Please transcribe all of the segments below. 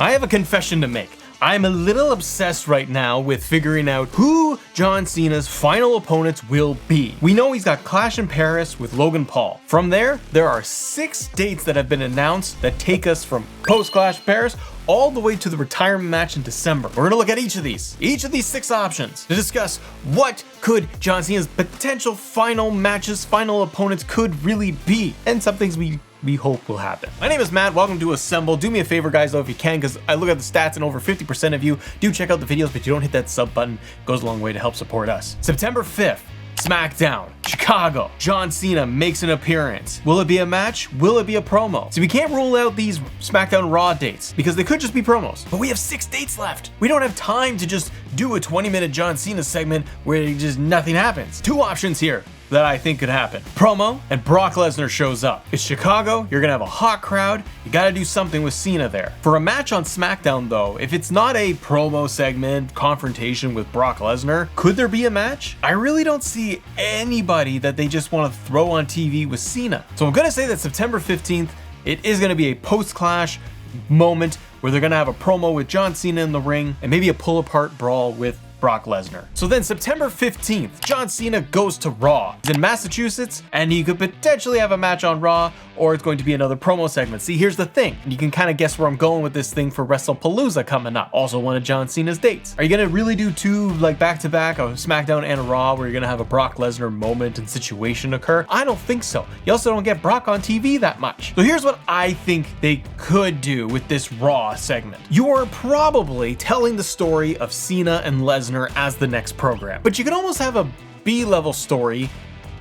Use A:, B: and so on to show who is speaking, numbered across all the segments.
A: I have a confession to make. I'm a little obsessed right now with figuring out who John Cena's final opponents will be. We know he's got Clash in Paris with Logan Paul. From there are 6 dates that have been announced that take us from post-Clash in Paris all the way to the retirement match in December. We're gonna look at each of these 6 options to discuss what could John Cena's potential final matches, final opponents could really be, and some things we hope will happen. My name is Matt, welcome to Assemble. Do me a favor guys though if you can, because I look at the stats and over 50% of you do check out the videos, but you don't hit that sub button. It goes a long way to help support us. September 5th, Smackdown, Chicago. John Cena makes an appearance. Will it be a match? Will it be a promo? See, we can't rule out these Smackdown Raw dates because they could just be promos, but we have 6 dates left. We don't have time to just do a 20-minute John Cena segment where just nothing happens. 2 options here that I think could happen. Promo and Brock Lesnar shows up. It's Chicago, you're gonna have a hot crowd, you gotta do something with Cena there. For a match on SmackDown though, if it's not a promo segment, confrontation with Brock Lesnar, could there be a match? I really don't see anybody that they just wanna throw on TV with Cena. So I'm gonna say that September 15th, it is gonna be a post-Clash moment where they're gonna have a promo with John Cena in the ring and maybe a pull-apart brawl with Brock Lesnar. So then September 15th, John Cena goes to Raw. He's in Massachusetts and he could potentially have a match on Raw, or it's going to be another promo segment. See, here's the thing, and you can kind of guess where I'm going with this thing for WrestlePalooza coming up. Also one of John Cena's dates. Are you gonna really do 2 like back-to-back, a SmackDown and a Raw, where you're gonna have a Brock Lesnar moment and situation occur? I don't think so. You also don't get Brock on TV that much. So here's what I think they could do with this Raw segment. You're probably telling the story of Cena and Lesnar as the next program, but you can almost have a B-level story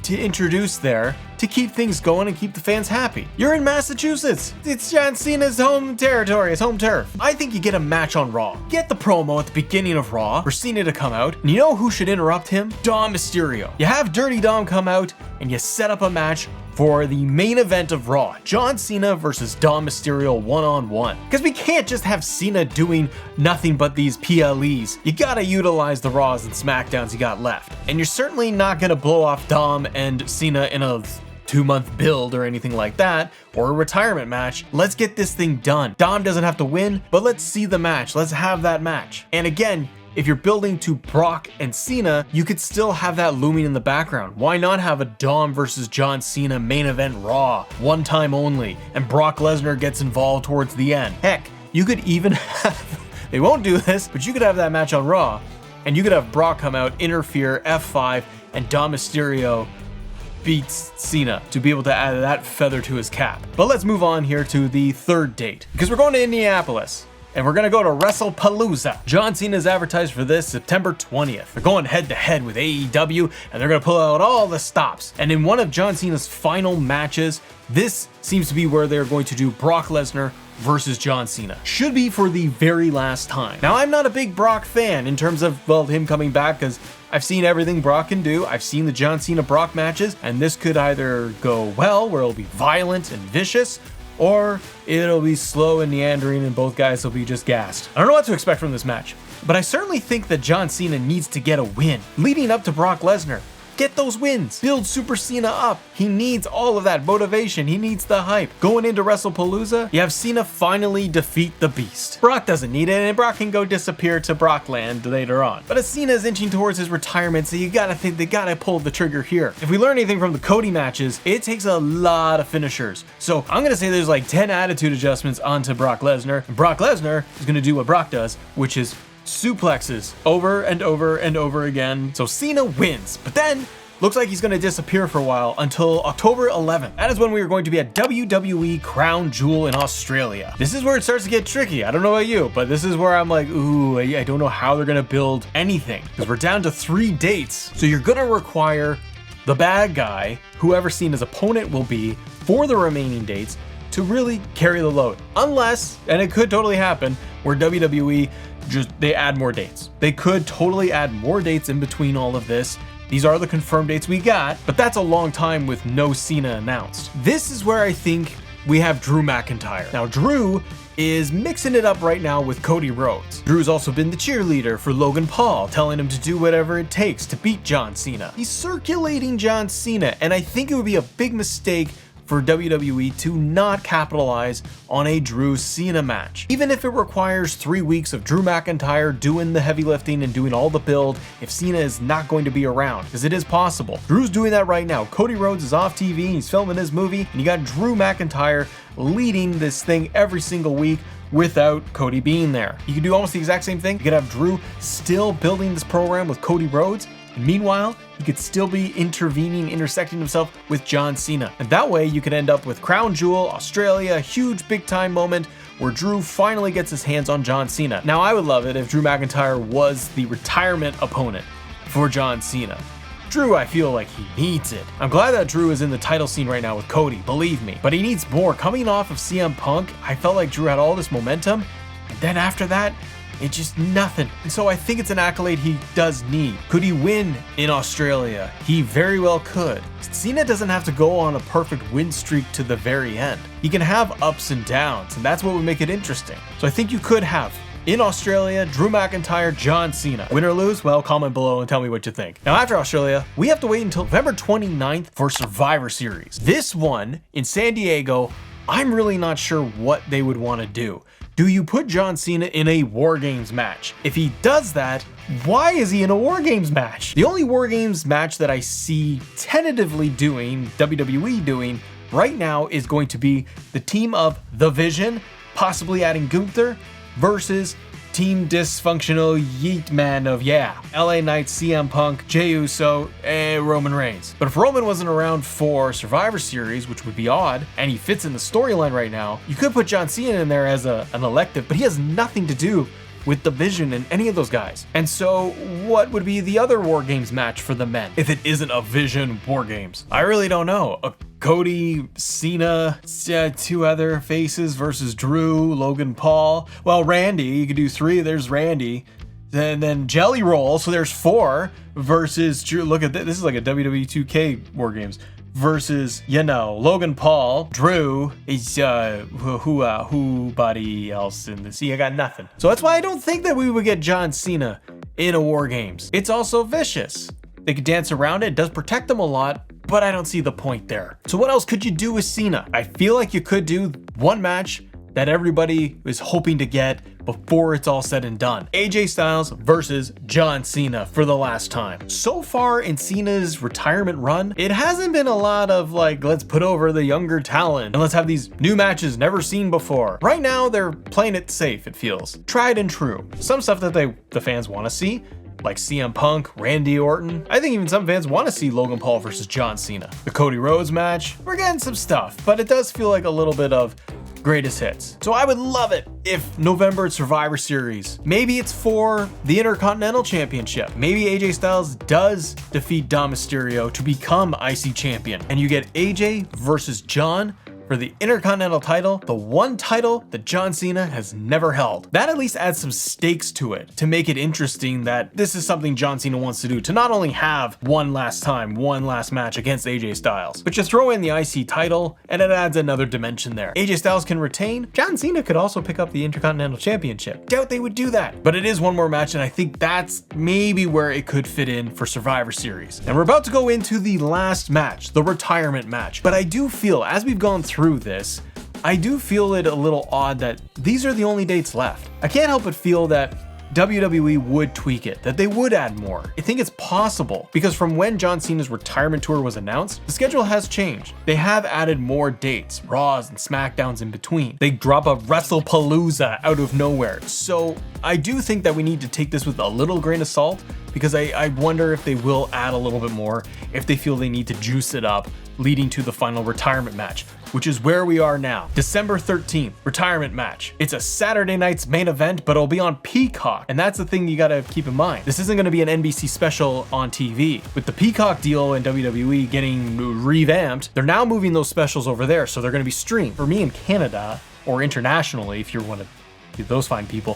A: to introduce there to keep things going and keep the fans happy. You're in Massachusetts. It's John Cena's home territory, his home turf. I think you get a match on Raw. Get the promo at the beginning of Raw for Cena to come out, and you know who should interrupt him? Dom Mysterio. You have Dirty Dom come out and you set up a match for the main event of Raw, John Cena versus Dom Mysterio one-on-one. Because we can't just have Cena doing nothing but these PLEs. You gotta utilize the Raws and Smackdowns you got left. And you're certainly not gonna blow off Dom and Cena in a 2-month build or anything like that, or a retirement match. Let's get this thing done. Dom doesn't have to win, but let's see the match. Let's have that match. And again, if you're building to Brock and Cena, you could still have that looming in the background. Why not have a Dom versus John Cena main event Raw, one time only, and Brock Lesnar gets involved towards the end? Heck, you could even have, they won't do this, but you could have that match on Raw, and you could have Brock come out, interfere, F5, and Dom Mysterio beats Cena to be able to add that feather to his cap. But let's move on here to the 3rd date, because we're going to Indianapolis. And we're gonna go to WrestlePalooza. John Cena is advertised for this September 20th. They're going head to head with AEW, and they're gonna pull out all the stops. And in one of John Cena's final matches, this seems to be where they're going to do Brock Lesnar versus John Cena. Should be for the very last time. Now, I'm not a big Brock fan in terms of, well, him coming back, because I've seen everything Brock can do. I've seen the John Cena Brock matches, and this could either go well, where it'll be violent and vicious, or it'll be slow and meandering and both guys will be just gassed. I don't know what to expect from this match, but I certainly think that John Cena needs to get a win. Leading up to Brock Lesnar, get those wins. Build Super Cena up. He needs all of that motivation. He needs the hype. Going into WrestlePalooza, you have Cena finally defeat the Beast. Brock doesn't need it, and Brock can go disappear to Brockland later on. But as Cena's inching towards his retirement, so you gotta think they gotta pull the trigger here. If we learn anything from the Cody matches, it takes a lot of finishers. So I'm gonna say there's like 10 attitude adjustments onto Brock Lesnar, and Brock Lesnar is gonna do what Brock does, which is suplexes over and over and over again. So Cena wins, but then looks like he's going to disappear for a while until October 11th. That is when we are going to be at WWE Crown Jewel in Australia. This is where it starts to get tricky. I don't know about you, but this is where I'm like, ooh, I don't know how they're going to build anything, because we're down to 3 dates. So you're going to require the bad guy, whoever Cena's opponent will be, for the remaining dates to really carry the load. Unless, and it could totally happen, where WWE they add more dates. They could totally add more dates in between all of this. These are the confirmed dates we got, but that's a long time with no Cena announced. This is where I think we have Drew McIntyre. Now, Drew is mixing it up right now with Cody Rhodes. Drew's also been the cheerleader for Logan Paul, telling him to do whatever it takes to beat John Cena. He's circulating John Cena, and I think it would be a big mistake for WWE to not capitalize on a Drew Cena match. Even if it requires 3 weeks of Drew McIntyre doing the heavy lifting and doing all the build if Cena is not going to be around, because it is possible. Drew's doing that right now. Cody Rhodes is off TV, he's filming his movie, and you got Drew McIntyre leading this thing every single week without Cody being there. You could do almost the exact same thing. You could have Drew still building this program with Cody Rhodes, and meanwhile, he could still be intersecting himself with John Cena. And that way you could end up with Crown Jewel, Australia, a huge big time moment where Drew finally gets his hands on John Cena. Now I would love it if Drew McIntyre was the retirement opponent for John Cena. Drew, I feel like he needs it. I'm glad that Drew is in the title scene right now with Cody, believe me. But he needs more. Coming off of CM Punk, I felt like Drew had all this momentum, and then after that, it's just nothing. And so I think it's an accolade he does need. Could he win in Australia? He very well could. Cena doesn't have to go on a perfect win streak to the very end. He can have ups and downs, and that's what would make it interesting. So I think you could have, in Australia, Drew McIntyre, John Cena. Win or lose? Well, comment below and tell me what you think. Now, after Australia, we have to wait until November 29th for Survivor Series. This one in San Diego, I'm really not sure what they would want to do. Do you put John Cena in a War Games match? If he does that, why is he in a War Games match? The only War Games match that I see tentatively doing, WWE doing, right now is going to be the team of The Vision, possibly adding Gunther, versus Team Dysfunctional Yeet Man of LA Knight, CM Punk, Jey Uso, and Roman Reigns. But if Roman wasn't around for Survivor Series, which would be odd, and he fits in the storyline right now, you could put John Cena in there as an elective, but he has nothing to do with The Vision and any of those guys. And so what would be the other War Games match for the men if it isn't a Vision War Games? I really don't know. Cody, Cena, two other faces versus Drew, Logan Paul. Well, Randy, you could do 3. There's Randy. Then Jelly Roll, so there's 4 versus Drew. Look at this. This is like a WWE 2K War Games. Versus, Logan Paul, Drew, is who body else in this? See, I got nothing. So that's why I don't think that we would get John Cena in a War Games. It's also vicious. They could dance around it. It does protect them a lot, but I don't see the point there. So what else could you do with Cena? I feel like you could do one match that everybody is hoping to get before it's all said and done. AJ Styles versus John Cena for the last time. So far in Cena's retirement run, it hasn't been a lot of like, let's put over the younger talent and let's have these new matches never seen before. Right now, they're playing it safe, it feels. Tried and true. Some stuff that the fans want to see, like CM Punk, Randy Orton. I think even some fans want to see Logan Paul versus John Cena. The Cody Rhodes match, we're getting some stuff, but it does feel like a little bit of greatest hits. So I would love it if November Survivor Series, maybe it's for the Intercontinental Championship. Maybe AJ Styles does defeat Dom Mysterio to become IC champion, and you get AJ versus John for the Intercontinental title, the one title that John Cena has never held. That at least adds some stakes to it to make it interesting that this is something John Cena wants to do, to not only have one last match against AJ Styles, but you throw in the IC title and it adds another dimension there. AJ Styles can retain. John Cena could also pick up the Intercontinental Championship. Doubt they would do that, but it is one more match, and I think that's maybe where it could fit in for Survivor Series. And we're about to go into the last match, the retirement match. But I do feel, as we've gone through this, I do feel it a little odd that these are the only dates left. I can't help but feel that WWE would tweak it, that they would add more. I think it's possible because from when John Cena's retirement tour was announced, the schedule has changed. They have added more dates, Raws and Smackdowns in between. They drop a WrestlePalooza out of nowhere. So I do think that we need to take this with a little grain of salt, because I wonder if they will add a little bit more if they feel they need to juice it up leading to the final retirement match, which is where we are now. December 13th, retirement match. It's a Saturday night's main event, but it'll be on Peacock. And that's the thing you gotta keep in mind. This isn't gonna be an NBC special on TV. With the Peacock deal and WWE getting revamped, they're now moving those specials over there, so they're gonna be streamed. For me in Canada, or internationally, if you're one of those fine people,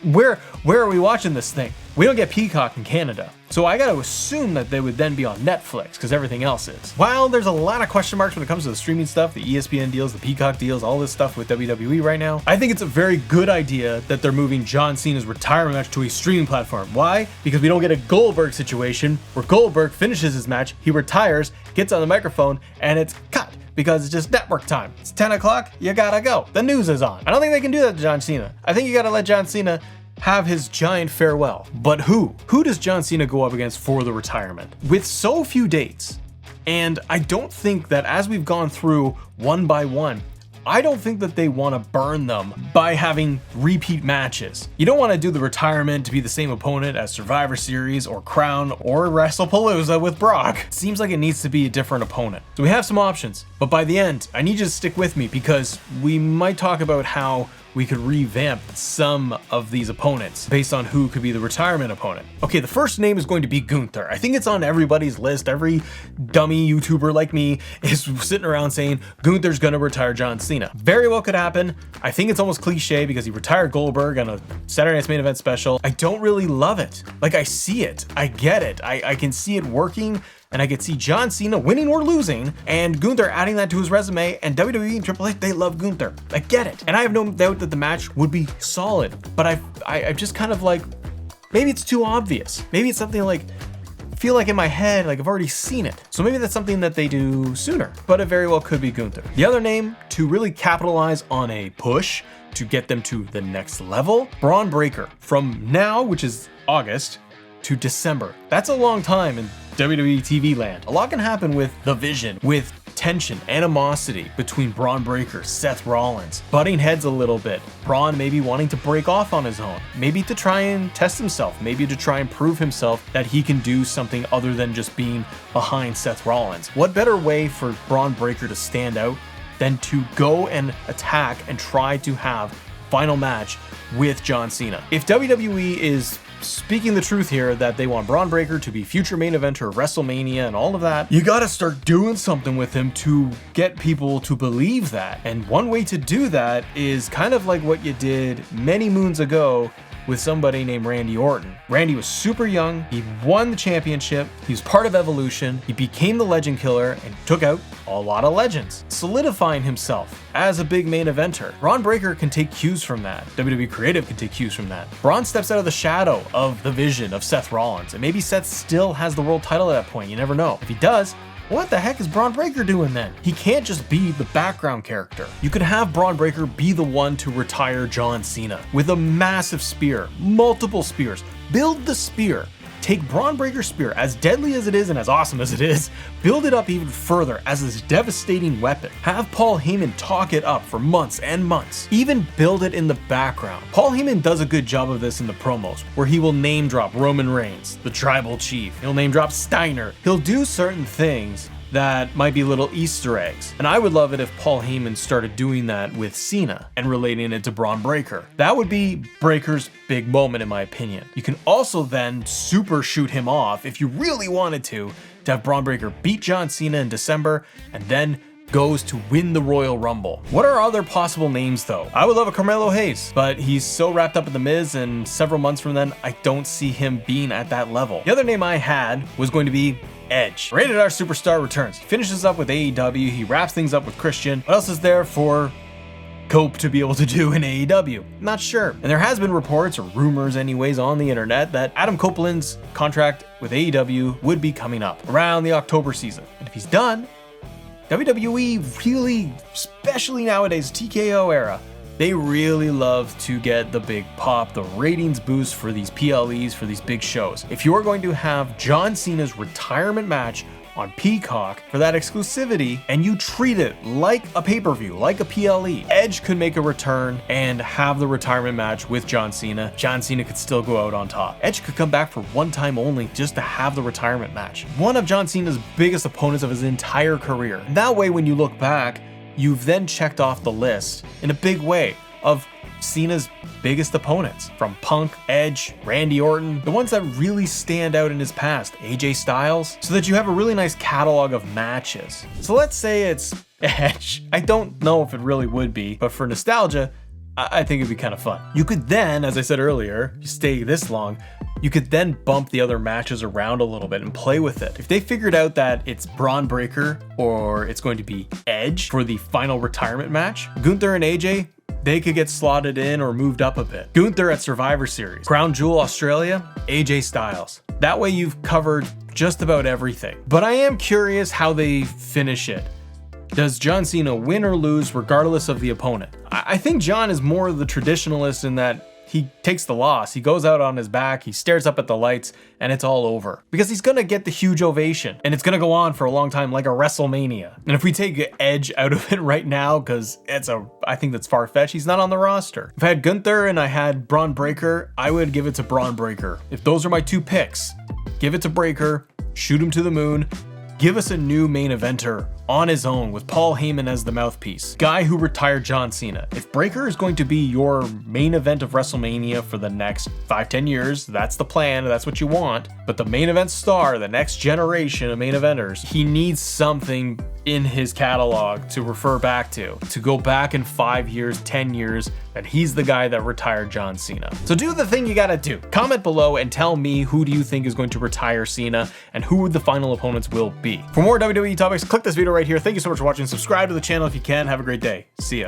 A: where are we watching this thing? We don't get Peacock in Canada. So I gotta assume that they would then be on Netflix, because everything else is. While there's a lot of question marks when it comes to the streaming stuff, the ESPN deals, the Peacock deals, all this stuff with WWE right now, I think it's a very good idea that they're moving John Cena's retirement match to a streaming platform. Why? Because we don't get a Goldberg situation where Goldberg finishes his match, he retires, gets on the microphone, and it's cut. because it's just network time. It's 10 o'clock, you gotta go. The news is on. I don't think they can do that to John Cena. I think you gotta let John Cena have his giant farewell. But who? Who does John Cena go up against for the retirement? With so few dates, and I don't think that as we've gone through one by one, I don't think that they want to burn them by having repeat matches. You don't want to do the retirement to be the same opponent as Survivor Series or Crown or WrestlePalooza with Brock. It seems like it needs to be a different opponent. So we have some options, but by the end, I need you to stick with me because we might talk about how we could revamp some of these opponents based on who could be the retirement opponent. Okay, the first name is going to be Gunther. I think it's on everybody's list. Every dummy YouTuber like me is sitting around saying Gunther's gonna retire John Cena. Very well could happen. I think it's almost cliche because he retired Goldberg on a Saturday Night's Main Event special. I don't really love it. Like, I see it, I get it, I can see it working, and I could see John Cena winning or losing, and Gunther adding that to his resume, and WWE and Triple H, they love Gunther. I get it. And I have no doubt that the match would be solid, but I just kind of like, maybe it's too obvious. Maybe it's something like, I feel like in my head, like I've already seen it. So maybe that's something that they do sooner, but it very well could be Gunther. The other name to really capitalize on a push to get them to the next level, Braun Breaker. From now, which is August, to December. That's a long time in WWE TV land. A lot can happen with the Vision, with tension, animosity between Braun Breaker, Seth Rollins, butting heads a little bit. Braun maybe wanting to break off on his own, maybe to try and test himself, maybe to try and prove himself that he can do something other than just being behind Seth Rollins. What better way for Braun Breaker to stand out than to go and attack and try to have final match with John Cena? If WWE is speaking the truth here that they want Braun Breaker to be future main eventer of WrestleMania and all of that, you gotta start doing something with him to get people to believe that. And one way to do that is kind of like what you did many moons ago with somebody named Randy Orton. Randy was super young, he won the championship, he was part of Evolution, he became the Legend Killer and took out a lot of legends, solidifying himself as a big main eventer. Braun Breaker can take cues from that. WWE Creative can take cues from that. Braun steps out of the shadow of the Vision of Seth Rollins, and maybe Seth still has the world title at that point, you never know. If he does, what the heck is Braun Breaker doing then? He can't just be the background character. You could have Braun Breaker be the one to retire John Cena with a massive spear, multiple spears. Build the spear. Take Braun Breaker's spear, as deadly as it is and as awesome as it is, build it up even further as this devastating weapon. Have Paul Heyman talk it up for months and months. Even build it in the background. Paul Heyman does a good job of this in the promos, where he will name drop Roman Reigns, the tribal chief. He'll name drop Steiner. He'll do certain things that might be little Easter eggs. And I would love it if Paul Heyman started doing that with Cena and relating it to Braun Breaker. That would be Breaker's big moment in my opinion. You can also then super shoot him off if you really wanted to have Braun Breaker beat John Cena in December and then goes to win the Royal Rumble. What are other possible names though? I would love a Carmelo Hayes, but he's so wrapped up in The Miz, and several months from then, I don't see him being at that level. The other name I had was going to be Edge. Rated R Superstar returns. He finishes up with AEW, he wraps things up with Christian. What else is there for Cope to be able to do in AEW? Not sure. And there has been reports, or rumors anyways, on the internet that Adam Copeland's contract with AEW would be coming up around the October season. And if he's done, WWE really, especially nowadays, TKO era, they really love to get the big pop, the ratings boost for these PLEs, for these big shows. If you're going to have John Cena's retirement match on Peacock for that exclusivity, and you treat it like a pay-per-view, like a PLE, Edge could make a return and have the retirement match with John Cena. John Cena could still go out on top. Edge could come back for one time only just to have the retirement match. One of John Cena's biggest opponents of his entire career. And that way, when you look back, you've then checked off the list in a big way of Cena's biggest opponents, from Punk, Edge, Randy Orton, the ones that really stand out in his past, AJ Styles, so that you have a really nice catalog of matches. So let's say it's Edge. I don't know if it really would be, but for nostalgia, I think it'd be kind of fun. You could then, as I said earlier, you stay this long, you could then bump the other matches around a little bit and play with it. If they figured out that it's Braun Breaker or it's going to be Edge for the final retirement match, Gunther and AJ, they could get slotted in or moved up a bit. Gunther at Survivor Series, Crown Jewel Australia, AJ Styles. That way you've covered just about everything. But I am curious how they finish it. Does John Cena win or lose regardless of the opponent? I think John is more the traditionalist in that he takes the loss. He goes out on his back, he stares up at the lights, and it's all over. Because he's gonna get the huge ovation, and it's gonna go on for a long time like a WrestleMania. And if we take Edge out of it right now, because I think that's far-fetched, he's not on the roster. If I had Gunther and I had Braun Breaker, I would give it to Braun Breaker. If those are my two picks, give it to Breaker, shoot him to the moon, give us a new main eventer on his own with Paul Heyman as the mouthpiece. Guy who retired John Cena. If Breaker is going to be your main event of WrestleMania for the next 5-10 years, that's the plan, that's what you want. But the main event star, the next generation of main eventers, he needs something in his catalog to refer back to go back in 5 years, 10 years, that he's the guy that retired John Cena. So do the thing you gotta do. Comment below and tell me who do you think is going to retire Cena and who the final opponents will be. For more WWE topics, click this video right here. Thank you so much for watching. Subscribe to the channel if you can. Have a great day. See ya.